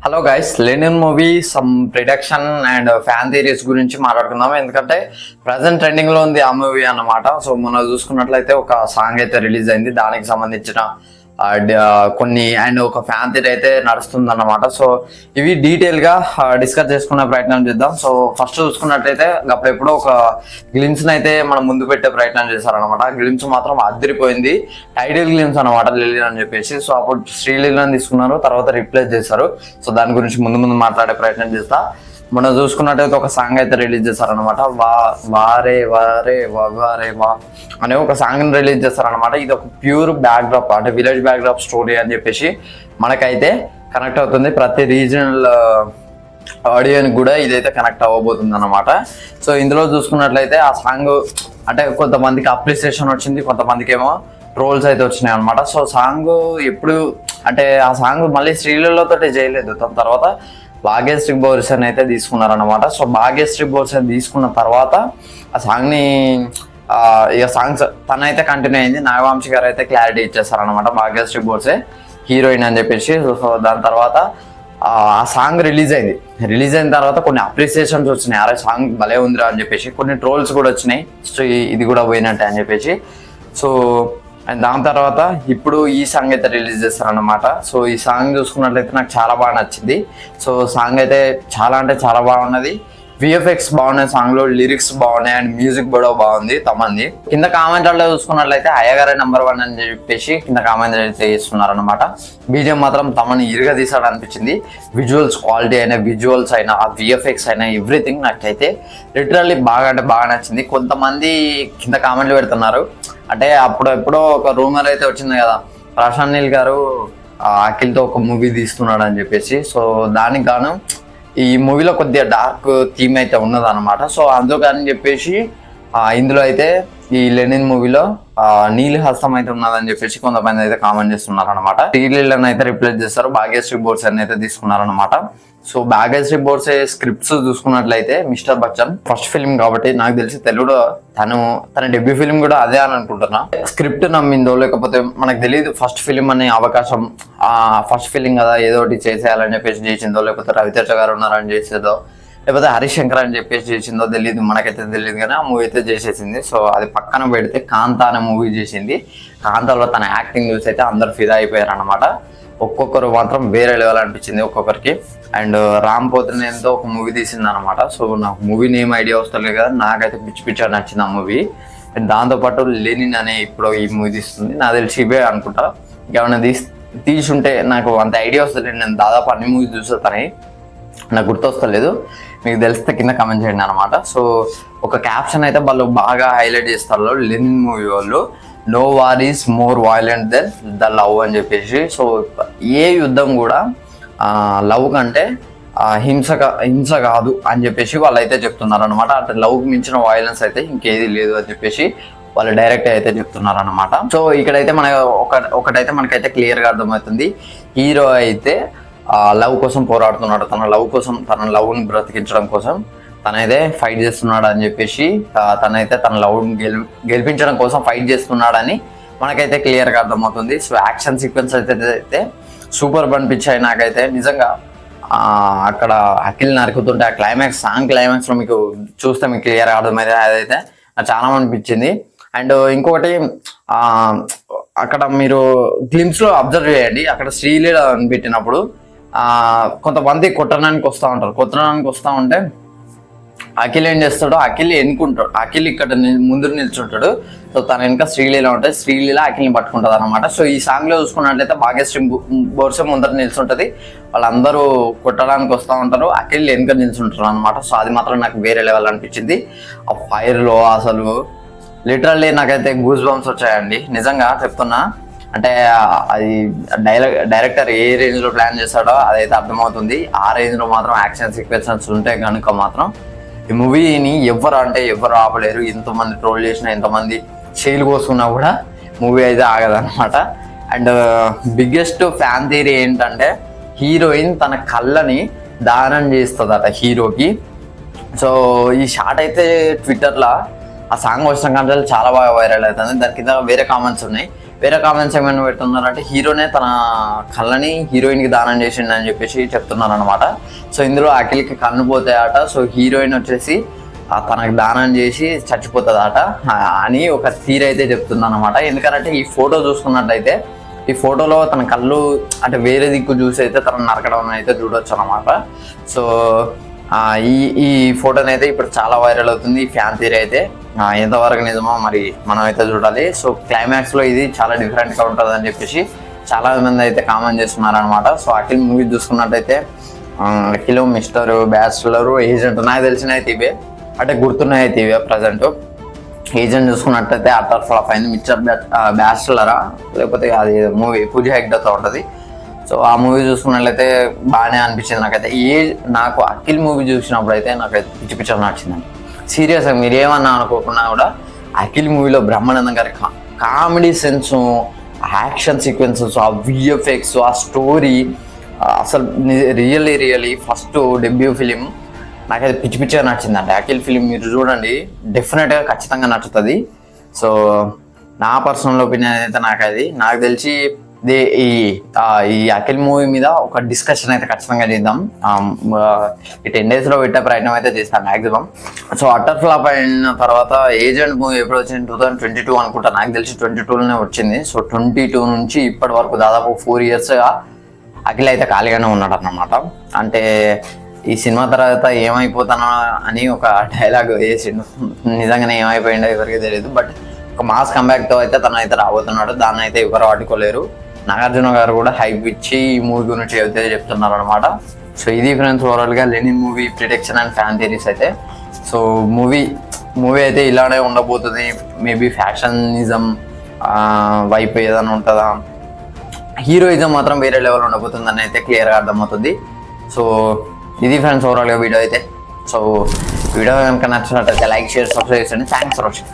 Hello guys, Lenin movie some prediction and fan theories గురించి మాట్లాడుకుందాం. ఎందుకంటే ప్రజెంట్ ట్రెండింగ్ లో ఉంది ఆ మూవీ అన్నమాట. సో మొన్న చూసుకున్నట్లయితే ఒక సాంగ్ అయితే రిలీజ్ అయింది, దానికి సంబంధించిన కొన్ని అండ్ ఒక ఫ్యాన్ థియరీ అయితే నడుస్తుంది అన్నమాట. సో ఇవి డీటెయిల్ గా డిస్కస్ చేసుకునే ప్రయత్నం చేద్దాం. సో ఫస్ట్ చూసుకున్నట్లయితే అప్పుడెప్పుడో ఒక గ్లిమ్స్ అయితే మనం ముందు పెట్టే ప్రయత్నం చేశారనమాట. గ్లిమ్స్ మాత్రం అదిరిపోయింది, టైటిల్ గ్లిమ్స్ అనమాట, లిలిన్ అని చెప్పేసి. సో అప్పుడు శ్రీలీలని తీసుకున్నారు, తర్వాత రిప్లేస్ చేశారు. సో దాని గురించి ముందు మాట్లాడే ప్రయత్నం చేస్తా. మనం చూసుకున్నట్టయితే ఒక సాంగ్ అయితే రిలీజ్ చేస్తారనమాట. వారే వారే వారే వా అనే ఒక సాంగ్ రిలీజ్ చేస్తారనమాట. ఇది ఒక ప్యూర్ బ్యాక్ డ్రాప్, అంటే విలేజ్ బ్యాక్ డ్రాప్ స్టోరీ అని చెప్పేసి మనకైతే కనెక్ట్ అవుతుంది. ప్రతి రీజనల్ ఆడియోని కూడా ఇదైతే కనెక్ట్ అవ్వబోతుంది అనమాట. సో ఇందులో చూసుకున్నట్లయితే ఆ సాంగ్ అంటే కొంతమందికి అప్రిసియేషన్ వచ్చింది, కొంతమందికి ఏమో ట్రోల్స్ అయితే వచ్చినాయి అనమాట. సో సాంగ్ ఎప్పుడు అంటే ఆ సాంగ్ మళ్ళీ శ్రీలీలతో చేయలేదు, దాని తర్వాత భాగ్యశ్రీ బోర్సన్ అయితే తీసుకున్నారనమాట. సో భాగ్యశ్రీ బోర్సన్ తీసుకున్న తర్వాత ఆ సాంగ్ని ఇక సాంగ్స్ తనైతే కంటిన్యూ అయింది. నాగవంశీ గారు అయితే క్లారిటీ ఇచ్చేస్తారనమాట, భాగ్యశ్రీ బోర్సే హీరోయిన్ అని చెప్పేసి. సో దాని తర్వాత ఆ సాంగ్ రిలీజ్ అయింది. రిలీజ్ అయిన తర్వాత కొన్ని అప్రిసియేషన్స్ వచ్చినాయి, అరే సాంగ్ భలే ఉందిరా అని చెప్పేసి. కొన్ని ట్రోల్స్ కూడా వచ్చినాయి, సో ఇది కూడా పోయినట్టే అని చెప్పేసి. సో అండ్ దాని తర్వాత ఇప్పుడు ఈ సాంగ్ అయితే రిలీజ్ చేస్తారనమాట. సో ఈ సాంగ్ చూసుకున్నట్లయితే నాకు చాలా బాగా నచ్చింది. సో సాంగ్ అయితే చాలా అంటే చాలా బాగున్నది. విఎఫ్ఎక్స్ బాగున్నాయి, సాంగ్ లో లిరిక్స్ బాగున్నాయి అండ్ మ్యూజిక్ కూడా బాగుంది తమంది. కింద కామెంట్లలో చూసుకున్నట్లయితే అయ్యగారే #1 అని చెప్పేసి కింద కామెంట్ అయితే చేస్తున్నారు అనమాట. బీజిఎం మాత్రం తమని ఇరుగా తీసాడు అనిపించింది. విజువల్స్ క్వాలిటీ అయినా, విజువల్స్ అయినా, ఆ విఎఫ్ఎక్స్ అయినా, ఎవ్రీథింగ్ నాకైతే లిటరల్లీ బాగా అంటే బాగా నచ్చింది. కొంతమంది కింద కామెంట్లు పెడుతున్నారు, అంటే ఎప్పుడో ఒక రూమర్ అయితే వచ్చింది కదా, ప్రశాంత్ నీల్ గారు అఖిల్తో ఒక మూవీ తీస్తున్నాడు అని చెప్పేసి. సో దానికి గాను ఈ మూవీలో కొద్దిగా డార్క్ థీమ్ అయితే ఉన్నది అనమాట. సో అందుకని చెప్పేసి ఇందులో అయితే ఈ లెనిన్ మూవీలో నీలి హస్తం అయితే ఉన్నదని చెప్పేసి కొంతమంది అయితే కామెంట్ చేస్తున్నారు అనమాట. శ్రీలీలను అయితే రిప్లేస్ చేస్తారు, భాగ్యశ్రీ బోర్సన్ అయితే తీసుకున్నారనమాట. సో భాగ్యశ్రీ బోర్సే స్క్రిప్ట్స్ చూసుకున్నట్లయితే మిస్టర్ బచ్చన్ ఫస్ట్ ఫిల్మ్ కాబట్టి నాకు తెలిసి తెలుగులో తన డెబ్యూ ఫిల్మ్ కూడా అదే అని అనుకుంటున్నా. స్క్రిప్ట్ నమ్మిందో లేకపోతే మనకు తెలియదు, ఫస్ట్ ఫిల్మ్ అనే అవకాశం ఫస్ట్ ఫిల్మ్ కదా ఏదో ఒకటి చేసేయాలని చెప్పేసి చేసిందో, లేకపోతే రవితేజ గారు ఉన్నారని చేసేదో, లేకపోతే హరీష్ శంకర్ అని చెప్పేసి చేసిందో తెలియదు, మనకైతే తెలియదు. కానీ ఆ మూవీ అయితే చేసేసింది. సో అది పక్కన పెడితే కాంతా అనే మూవీ చేసింది. కాంతాలో తన యాక్టింగ్ చూసి అయితే అందరు ఫిదా అయిపోయారు అనమాట. ఒక్కొక్కరు మాత్రం వేరే లెవెల్ అనిపించింది ఒక్కొక్కరికి. అండ్ రామ్ పోతినేనితో ఒక మూవీ తీసింది అనమాట. సో నాకు మూవీ నేమ్ ఐడియా వస్తలేదు కదా, నాకైతే పిచ్చి నచ్చింది ఆ మూవీ. అండ్ దాంతోపాటు లెనిన్ అనే ఇప్పుడు ఈ మూవీ తీస్తుంది, నాకు తెలిసి ఇవే అనుకుంటా. ఏమైనా తీసుంటే నాకు అంత ఐడియా వస్తలేదు, నేను దాదాపు అన్ని మూవీస్ చూస్తాను, నాకు గుర్తొస్తలేదు. మీకు తెలిస్తే కింద కమెంట్ చేయండి అనమాట. సో ఒక క్యాప్షన్ అయితే వాళ్ళు బాగా హైలైట్ చేస్తారు లెనిన్ మూవీ వాళ్ళు, no war is more violent than the love అని చెప్పేసి. సో ఏ యుద్ధం కూడా లవ్ కంటే హింస కాదు అని చెప్పేసి వాళ్ళు అయితే చెప్తున్నారు అనమాట. అంటే లవ్కి మించిన వైలెన్స్ అయితే ఇంకేది లేదు అని చెప్పేసి వాళ్ళు డైరెక్ట్ అయితే చెప్తున్నారు అనమాట. సో ఇక్కడైతే ఒకటైతే మనకైతే క్లియర్గా అర్థమవుతుంది, హీరో అయితే లవ్ కోసం పోరాడుతున్నాడు, తన లవ్ని బ్రతికించడం కోసం తనైతే ఫైట్ చేస్తున్నాడు అని చెప్పేసి, తనైతే తన లవ్ని గెలిపించడం కోసం ఫైట్ చేస్తున్నాడని మనకైతే క్లియర్గా అర్థమవుతుంది. సో యాక్షన్ సీక్వెన్స్ అయితే సూపర్ అనిపించాయి నాకైతే నిజంగా. అక్కడ అఖిల్ నరుకుతుంటే ఆ సాంగ్ క్లైమాక్స్లో మీకు చూస్తే మీకు క్లియర్గా అర్థమైతే అదైతే నాకు చాలా అనిపించింది. అండ్ ఇంకొకటి అక్కడ మీరు గ్లిమ్స్లో అబ్జర్వ్ చేయండి, అక్కడ శ్రీలీల అని పెట్టినప్పుడు కొంతమంది కొట్టడానికి వస్తూ ఉంటే అఖిల్ ఏం చేస్తాడో, అఖిల్ ఎన్నుకుంటాడు, అఖిల్ ఇక్కడ ముందు నిల్చుంటాడు. సో తన వెనుక శ్రీలీల ఉంటుంది, శ్రీలీల అఖిల్ని పట్టుకుంటుంది అనమాట. సో ఈ సాంగ్ లో చూసుకున్నట్లయితే భాగ్యశ్రీ బోర్సే ముందర నిల్చుంటది, వాళ్ళందరూ కొట్టడానికి వస్తూ ఉంటారు, అఖిల్ వెనుక నిల్చుంటారు అనమాట. సో అది మాత్రం నాకు వేరే లెవెల్ అనిపించింది. ఆ ఫైర్ లో అసలు లిటరల్లీ నాకైతే గూస్ బంప్స్ వచ్చాయండి, నిజంగా చెప్తున్నా. అంటే అది డైరెక్టర్ ఏ రేంజ్ లో ప్లాన్ చేశాడో అదైతే అర్థమవుతుంది. ఆ రేంజ్ లో మాత్రం యాక్షన్ సీక్వెన్సెస్ ఉంటే కనుక మాత్రం ఈ మూవీని ఎవరు ఆపలేరు. ఎంతమంది ట్రోల్ చేసినా, ఎంతమంది చేలు కోసుకున్నా కూడా మూవీ అయితే ఆగదన్నమాట. అండ్ బిగ్గెస్ట్ ఫ్యాన్ థియరీ ఏంటంటే, హీరోయిన్ తన కళ్ళని దానం చేస్తుందట హీరోకి. సో ఈ షాట్ అయితే ట్విట్టర్లో ఆ సాంగ్ వచ్చిన కానీ చాలా బాగా వైరల్ అవుతుంది. దాని కింద వేరే కామెంట్స్ ఉన్నాయి, వేరే కామెంట్స్ ఏమైనా పెడుతున్నారంటే హీరోనే తన కళ్ళని హీరోయిన్కి దానం చేసిండని చెప్పేసి చెప్తున్నారు అనమాట. సో ఇందులో అఖిల్కి కళ్ళు పోతాయట. సో హీరోయిన్ వచ్చేసి తనకు దానం చేసి చచ్చిపోతుందట అని ఒక థీరీ అయితే చెప్తుంది అనమాట. ఎందుకంటే ఈ ఫోటో చూసుకున్నట్టయితే ఈ ఫోటోలో తన కళ్ళు అంటే వేరే దిక్కు చూసి అయితే తన నరకడం అయితే చూడొచ్చు అనమాట. సో ఈ ఫోటోని అయితే ఇప్పుడు చాలా వైరల్ అవుతుంది. ఈ ఫ్యాన్ థియరీ అయితే ఎంతవరకు నిజమో మరి మనం అయితే చూడాలి. సో క్లైమాక్స్లో ఇది చాలా డిఫరెంట్గా ఉంటుంది అని చెప్పేసి చాలా మంది అయితే కామెంట్ చేస్తున్నారు అనమాట. సో అఖిల్ మూవీ చూసుకున్నట్టయితే అఖిల్ మిస్టర్ బ్యాచులర్ ఏజెంట్ నాకు తెలిసిన అయితే ఇవే అంటే గుర్తున్నాయి అయితే ఇవే ప్రజెంట్. ఏజెంట్ చూసుకున్నట్టయితే అటర్ ఫ్లాప్ అయింది. మిస్టర్ బ్యాచులరా లేకపోతే అది మూవీ పూజ హెగ్డేతో ఉంటుంది. సో ఆ మూవీ చూసుకున్నట్లయితే బాగానే అనిపించింది నాకైతే. నాకు అఖిల్ మూవీ చూసినప్పుడు అయితే నాకైతే పిచ్చి పిచ్చి నచ్చిందండి. సీరియస్గా మీరు ఏమన్నా అనుకోకుండా కూడా అఖిల్ మూవీలో బ్రహ్మానందం గారి కామెడీ సెన్స్, యాక్షన్ సీక్వెన్సెస్, ఆ విఎఫ్ఎక్స్, ఆ స్టోరీ అసలు రియల్లీ ఫస్ట్ డెబ్యూ ఫిలిం నాకైతే పిచ్చి పిచ్చిగా నచ్చిందండి. అఖిల్ ఫిలిం మీరు చూడండి, డెఫినెట్గా ఖచ్చితంగా నచ్చుతుంది. సో నా పర్సనల్ ఒపీనియన్ అయితే నాకు తెలిసి ఈ అఖిల్ మూవీ మీద ఒక డిస్కషన్ అయితే ఖచ్చితంగా చేద్దాం. ఈ 10 daysలో పెట్టే ప్రయత్నం అయితే చేస్తాను మ్యాక్సిమం. సో అటర్ ఫ్లాప్ అయిన తర్వాత ఏజెంట్ మూవీ ఎప్పుడు వచ్చింది 2022 అనుకుంటా. నాకు తెలిసి 22లోనే వచ్చింది. సో 22 నుంచి ఇప్పటి వరకు దాదాపు 4 yearsగా అఖిల్ అయితే ఖాళీగానే ఉన్నాడు అన్నమాట. అంటే ఈ సినిమా తర్వాత ఏమైపోతానో అని ఒక డైలాగ్ వేసిండు. నిజంగానే ఏమైపోయిండో ఎవరికి తెలియదు. బట్ ఒక మాస్ కంబ్యాక్తో అయితే తను అయితే రాబోతున్నాడు. దాన్ని అయితే ఎవరు ఆడుకోలేరు. నాగార్జున గారు కూడా హైప్ ఇచ్చి ఈ మూవీ గురించి అయితే చెప్తున్నారు అనమాట. సో ఇది ఫ్రెండ్స్ ఓవరాల్గా Lenin movie prediction and fan theories అయితే. సో మూవీ అయితే ఇలానే ఉండబోతుంది. మేబీ ఫ్యాషనిజం వైపు ఏదైనా ఉంటుందా, హీరోయిజం మాత్రం వేరే లెవెల్ ఉండబోతుందని అయితే క్లియర్గా అర్థమవుతుంది. సో ఇది ఫ్రెండ్స్ ఓవరాల్గా వీడియో అయితే. సో వీడియో కనుక నచ్చినట్టయితే లైక్, షేర్, సబ్స్క్రైబ్ చేయండి. Thanks for watching.